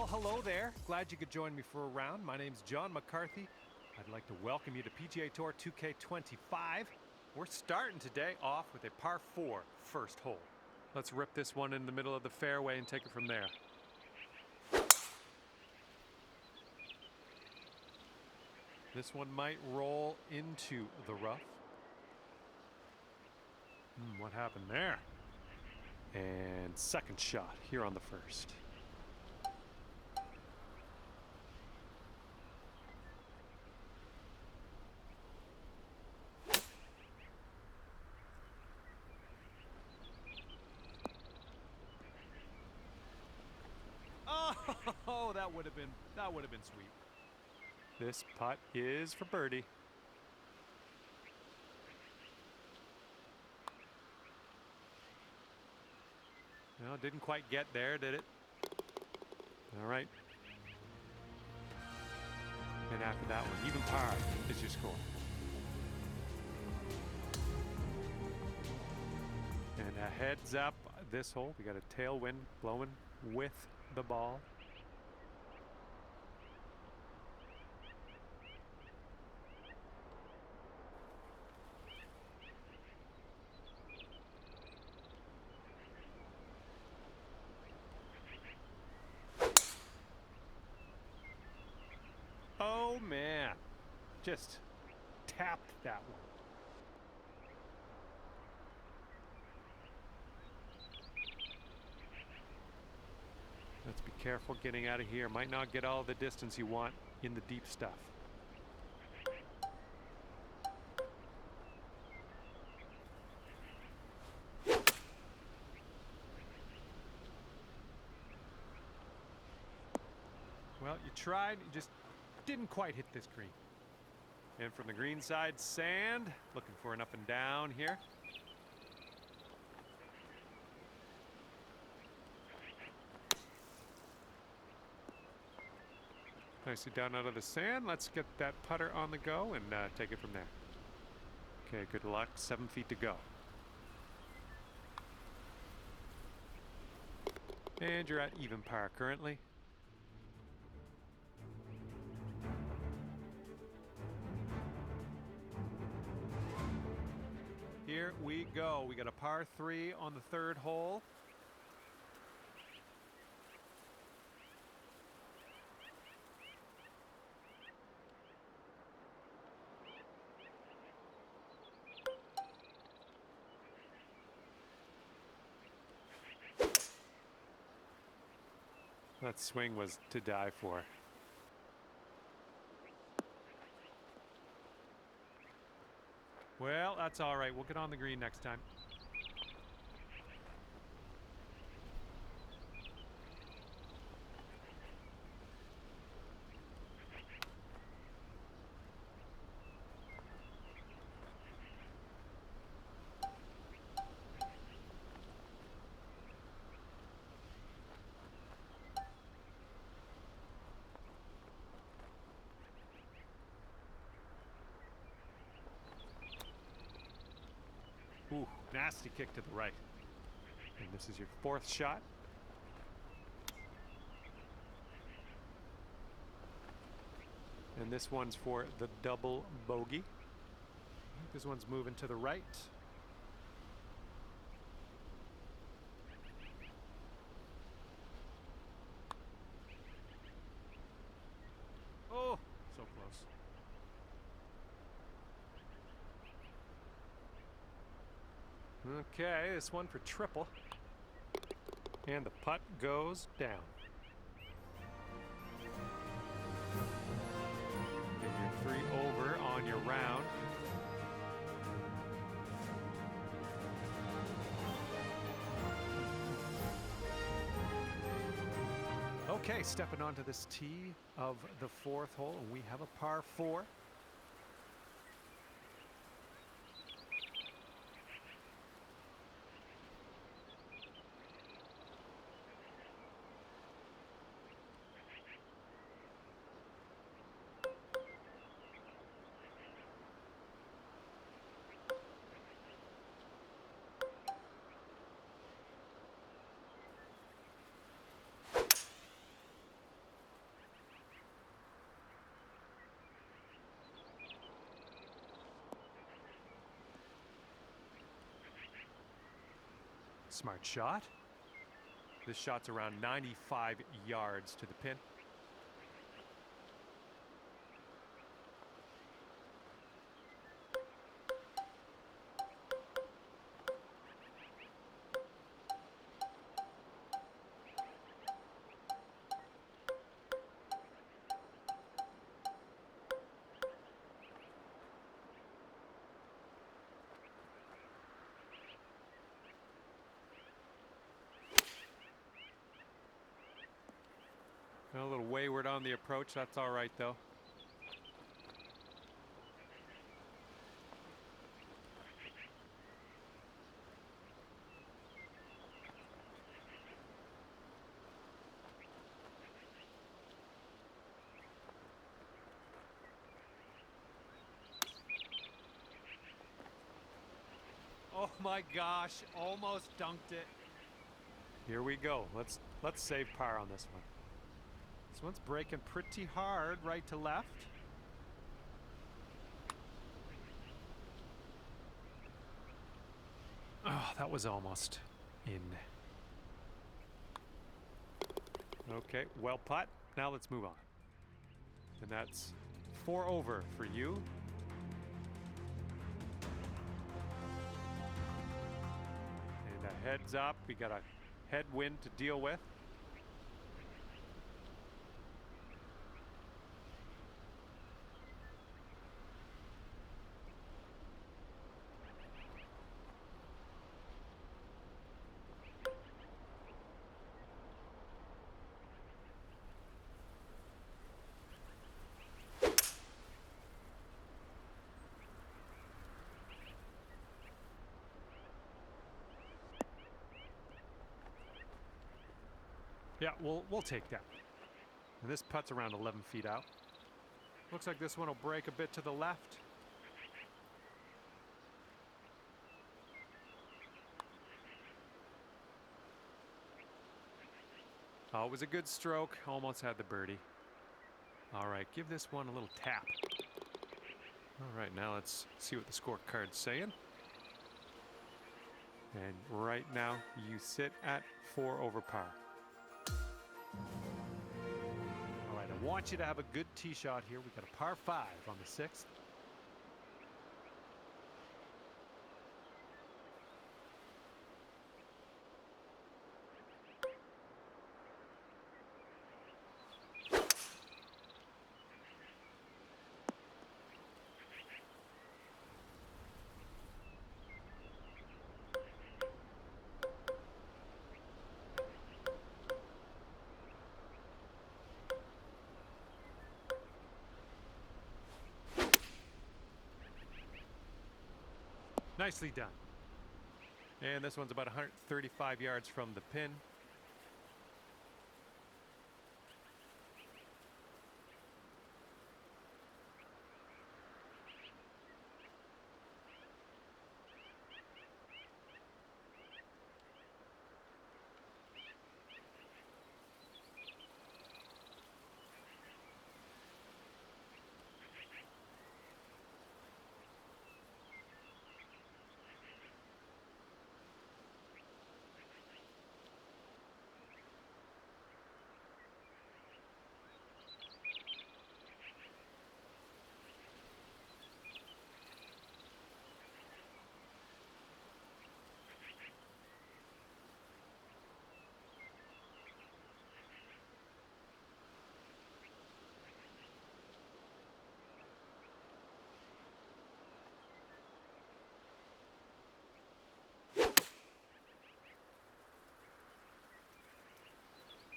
Well, hello there. Glad you could join me for a round. My name's John McCarthy. I'd like to welcome you to PGA Tour 2K25. We're starting today off with a par 4 first hole. Let's rip this one in the middle of the fairway and take it from there. This one might roll into the rough. What happened there? And second shot here on the first. Oh, that would have been sweet. This putt is for birdie. Well, didn't quite get there, did it? All right. And after that one, even par is your score. And a heads up this hole. We got a tailwind blowing with the ball. Oh man, just tapped that one. Let's be careful getting out of here. Might not get all the distance you want in the deep stuff. Well, you tried, you just didn't quite hit this green. And from the green side, sand. Looking for an up and down here. Nicely down out of the sand. Let's get that putter on the go and take it from there. Okay, good luck. 7 feet to go. And you're at even par currently. Here we go. We got a par 3 on the third hole. That swing was to die for. Well, that's all right. We'll get on the green next time. Ooh, nasty kick to the right. And this is your fourth shot. And this one's for the double bogey. This one's moving to the right. Oh, so close. Okay, this one for triple. And the putt goes down. And you're 3 over on your round. Okay, stepping onto this tee of the fourth hole, and we have a par 4. Smart shot. This shot's around 95 yards to the pin. A little wayward on the approach, that's all right though. Oh my gosh, almost dunked it. Here we go. Let's save par on this one. This one's breaking pretty hard right to left. Oh, that was almost in. Okay, well putt. Now let's move on. And that's 4 over for you. And a heads up, we got a headwind to deal with. Yeah, we'll take that. And this putt's around 11 feet out. Looks like this one will break a bit to the left. Oh, it was a good stroke. Almost had the birdie. All right, give this one a little tap. All right, now let's see what the scorecard's saying. And right now, you sit at 4 over par. All right, I want you to have a good tee shot here. We got a par 5 on the 6th. Nicely done. And this one's about 135 yards from the pin.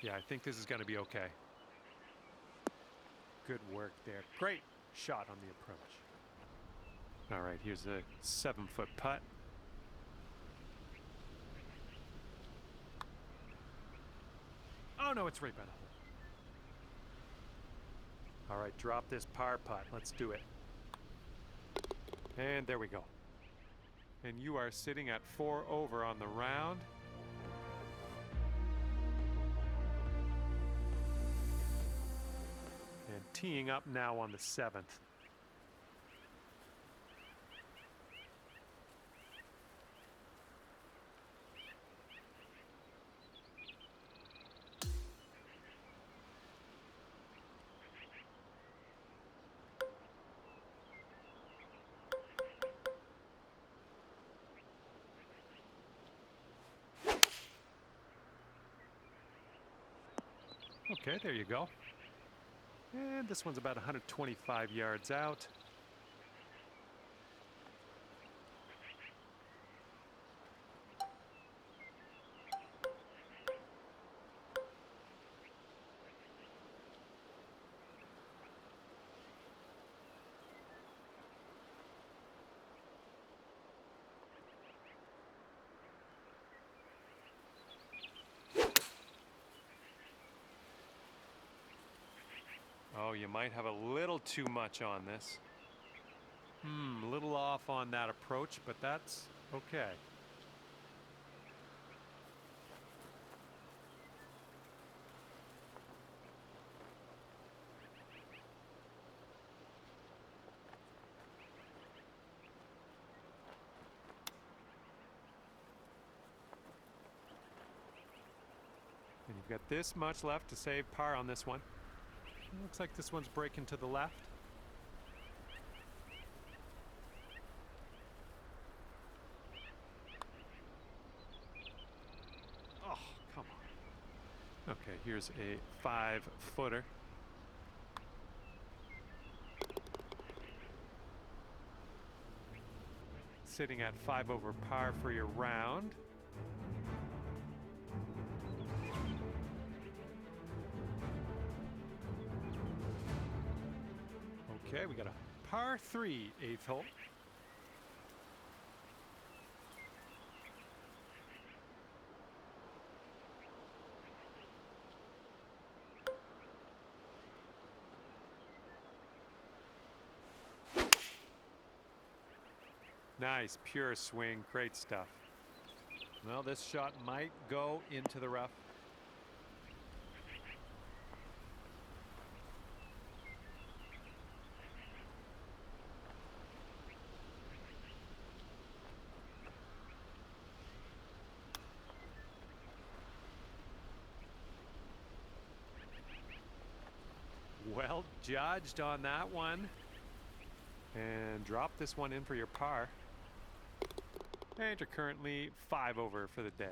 Yeah, I think this is going to be okay. Good work there. Great shot on the approach. All right, here's a 7-foot putt. Oh no, it's right by the hole. All right, drop this par putt. Let's do it. And there we go. And you are sitting at 4 over on the round. And teeing up now on the 7th. Okay, there you go. And this one's about 125 yards out. Oh, you might have a little too much on this. A little off on that approach, but that's okay. And you've got this much left to save par on this one. It looks like this one's breaking to the left. Oh, come on. Okay, here's a 5-footer. Sitting at 5 over par for your round. Okay, we got a par 3 8th hole. Nice, pure swing, great stuff. Well, this shot might go into the rough. Well judged on that one. And drop this one in for your par. And you're currently 5 over for the day.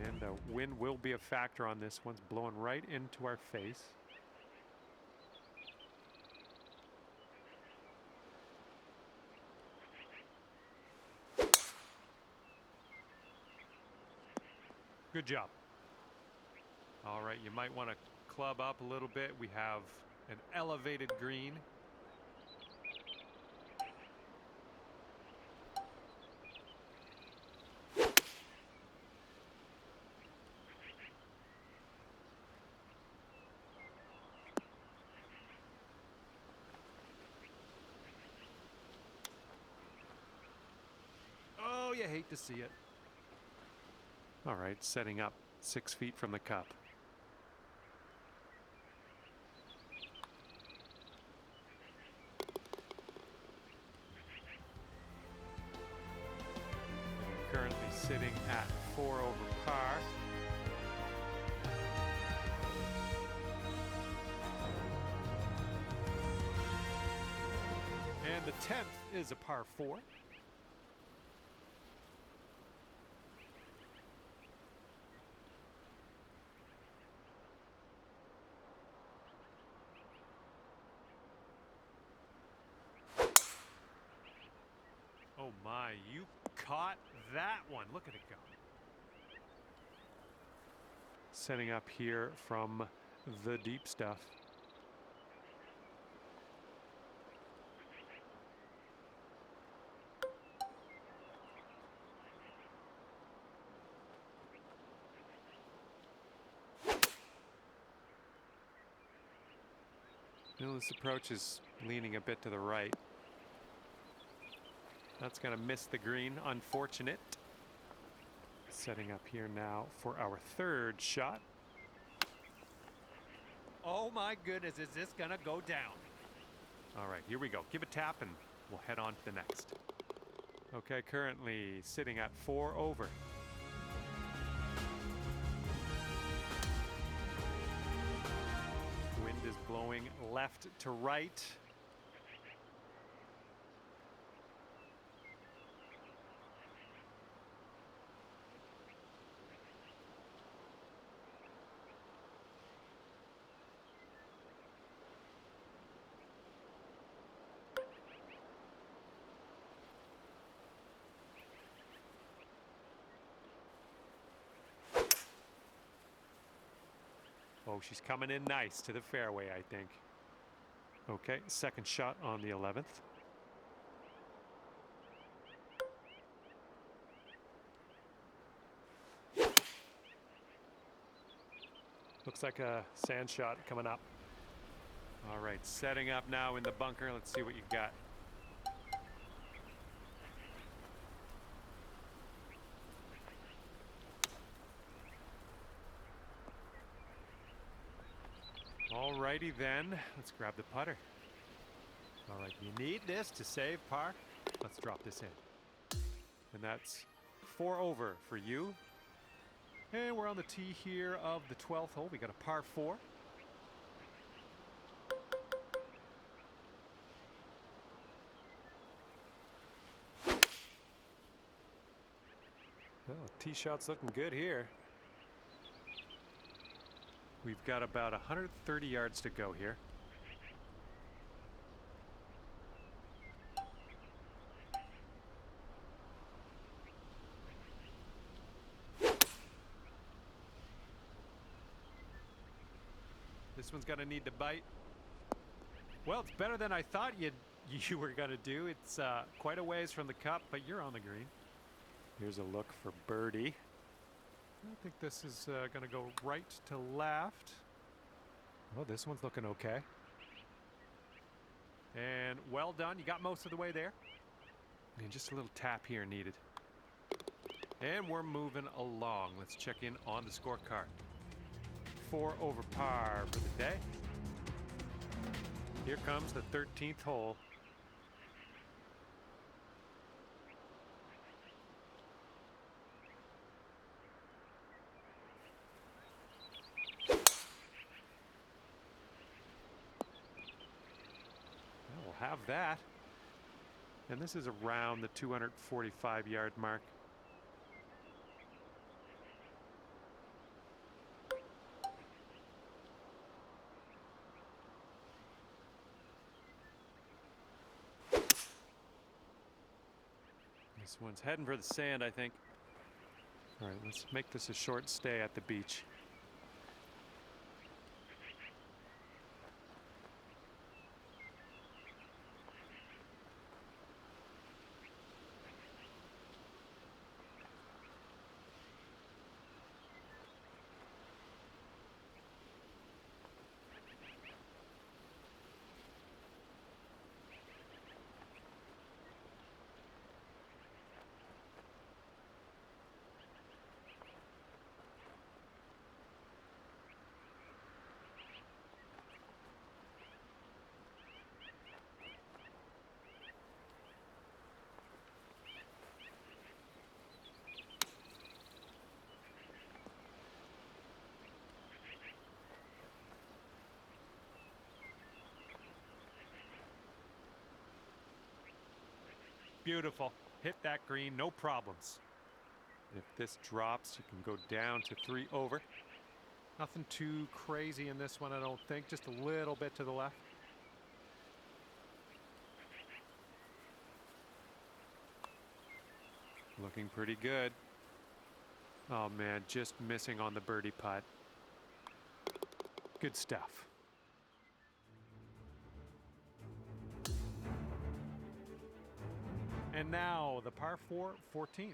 And the wind will be a factor on this. One's blowing right into our face. Good job. All right, you might want to club up a little bit. We have an elevated green. Oh, you hate to see it. All right, setting up 6 feet from the cup. Currently sitting at 4 over par. And the 10th is a par 4. Oh my, you caught that one. Look at it go. Setting up here from the deep stuff. This approach is leaning a bit to the right. That's going to miss the green. Unfortunate. Setting up here now for our 3rd shot. Oh my goodness, is this going to go down? All right, here we go. Give a tap and we'll head on to the next. Okay, currently sitting at 4 over. Wind is blowing left to right. Oh, she's coming in nice to the fairway, I think. Okay, second shot on the 11th. Looks like a sand shot coming up. All right, setting up now in the bunker. Let's see what you got. All righty then, let's grab the putter. All right, you need this to save par. Let's drop this in. And that's 4 over for you. And we're on the tee here of the 12th hole. We got a par 4. Well, tee shot's looking good here. We've got about 130 yards to go here. This one's gonna need to bite. Well, it's better than I thought you were gonna do. It's quite a ways from the cup, but you're on the green. Here's a look for birdie. I think this is gonna go right to left. Oh, this one's looking okay. And well done. You got most of the way there. And just a little tap here needed. And we're moving along. Let's check in on the scorecard. 4 over par for the day. Here comes the 13th hole. We'll have that. And this is around the 245-yard mark. This one's heading for the sand, I think. All right, let's make this a short stay at the beach. Beautiful. Hit that green, no problems. If this drops, you can go down to 3 over. Nothing too crazy in this one, I don't think. Just a little bit to the left. Looking pretty good. Oh man, just missing on the birdie putt. Good stuff. And now the par 4, 14th.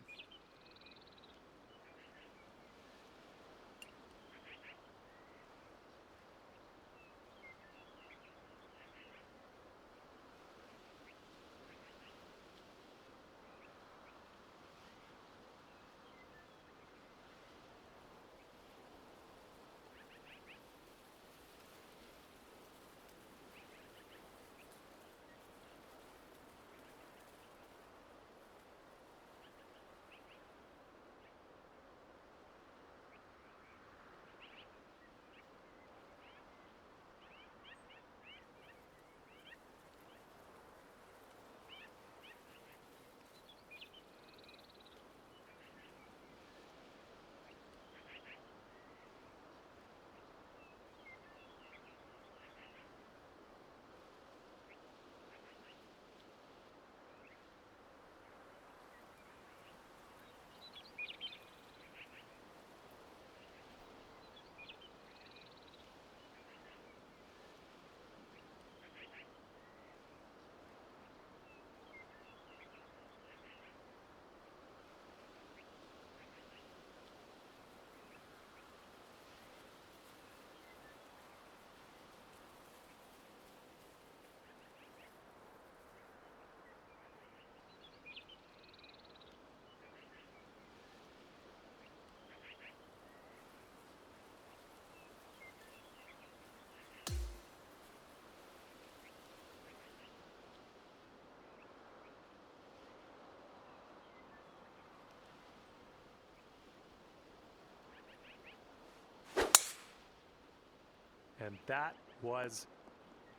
And that was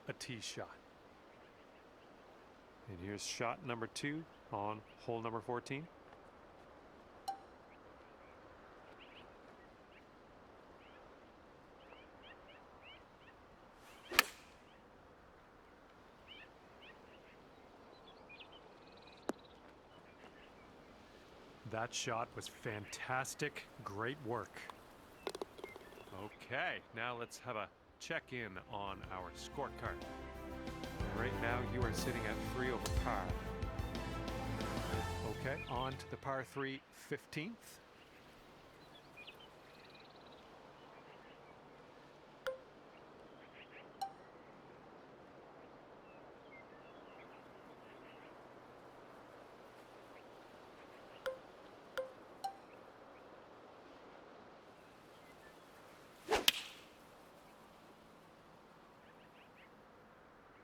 a tee shot. And here's shot number 2 on hole number 14. That shot was fantastic. Great work. Okay, now let's have a check-in on our scorecard. Right now you are sitting at 3 over par. Okay, on to the par 3 15th.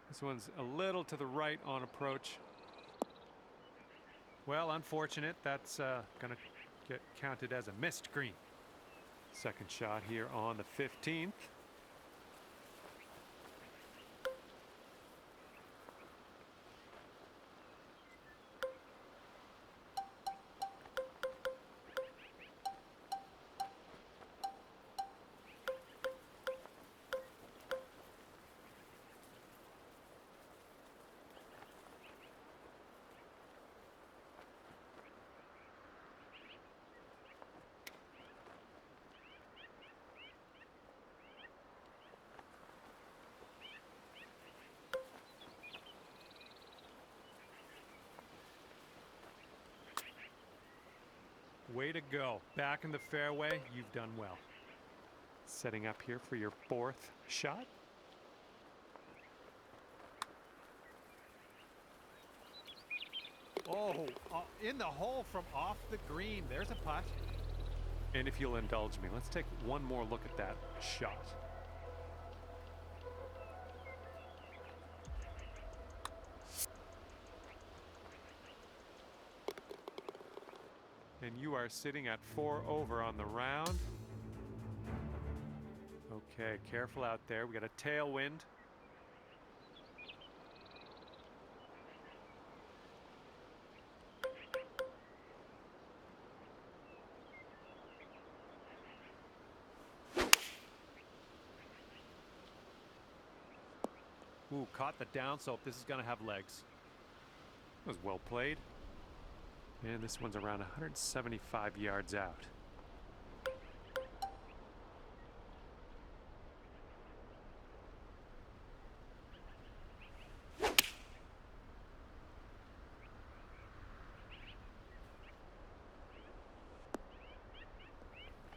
This one's a little to the right on approach. Well, unfortunate. That's going to get counted as a missed green. Second shot here on the 15th. Way to go. Back in the fairway. You've done well. Setting up here for your 4th shot. Oh, in the hole from off the green. There's a putt. And if you'll indulge me, let's take one more look at that shot. And you are sitting at 4 over on the round. Okay, careful out there. We got a tailwind. Ooh, caught the downslope. This is going to have legs. That was well played. And this one's around 175 yards out.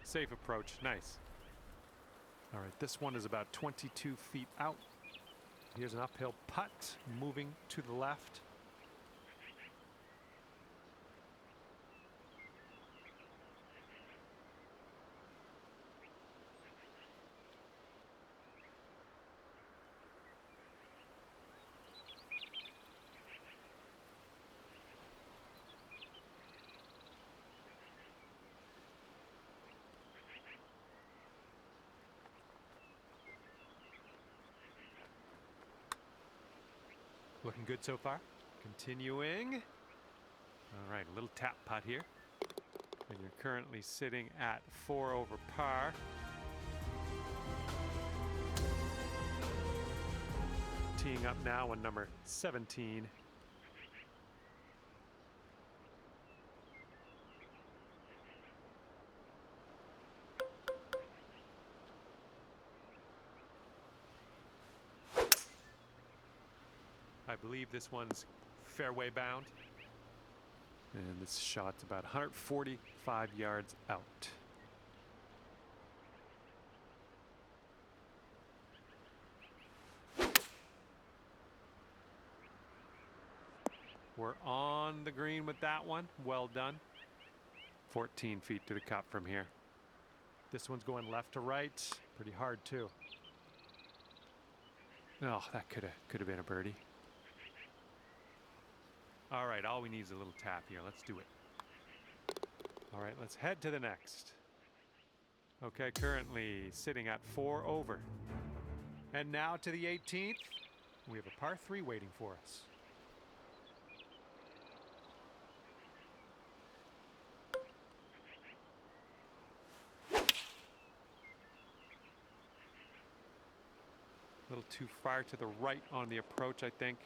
Safe approach, nice. All right, this one is about 22 feet out. Here's an uphill putt, moving to the left. Looking good so far. Continuing. All right, a little tap putt here. And you're currently sitting at 4 over par. Teeing up now on number 17. I believe this one's fairway bound. And this shot's about 145 yards out. We're on the green with that one. Well done. 14 feet to the cup from here. This one's going left to right. Pretty hard too. Oh, that could have been a birdie. All right, all we need is a little tap here. Let's do it. All right, let's head to the next. Okay, currently sitting at 4 over. And now to the 18th. We have a par 3 waiting for us. A little too far to the right on the approach, I think.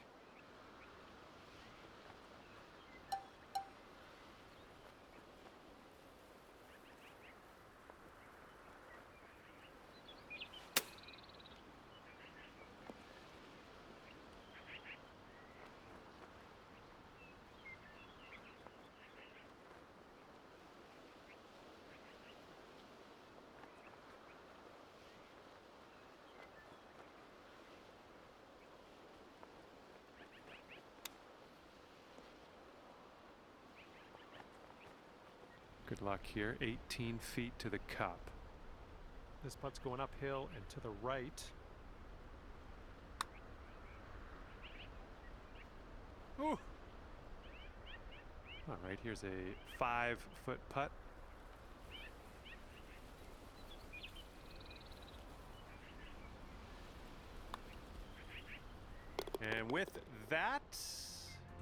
Good luck here. 18 feet to the cup. This putt's going uphill and to the right. Ooh. All right, here's a 5-foot putt. And with that,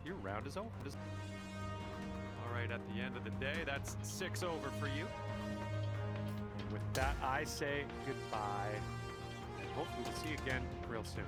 your round is over. All right, at the end of the day, that's 6 over for you. And with that, I say goodbye. And hopefully we'll see you again real soon.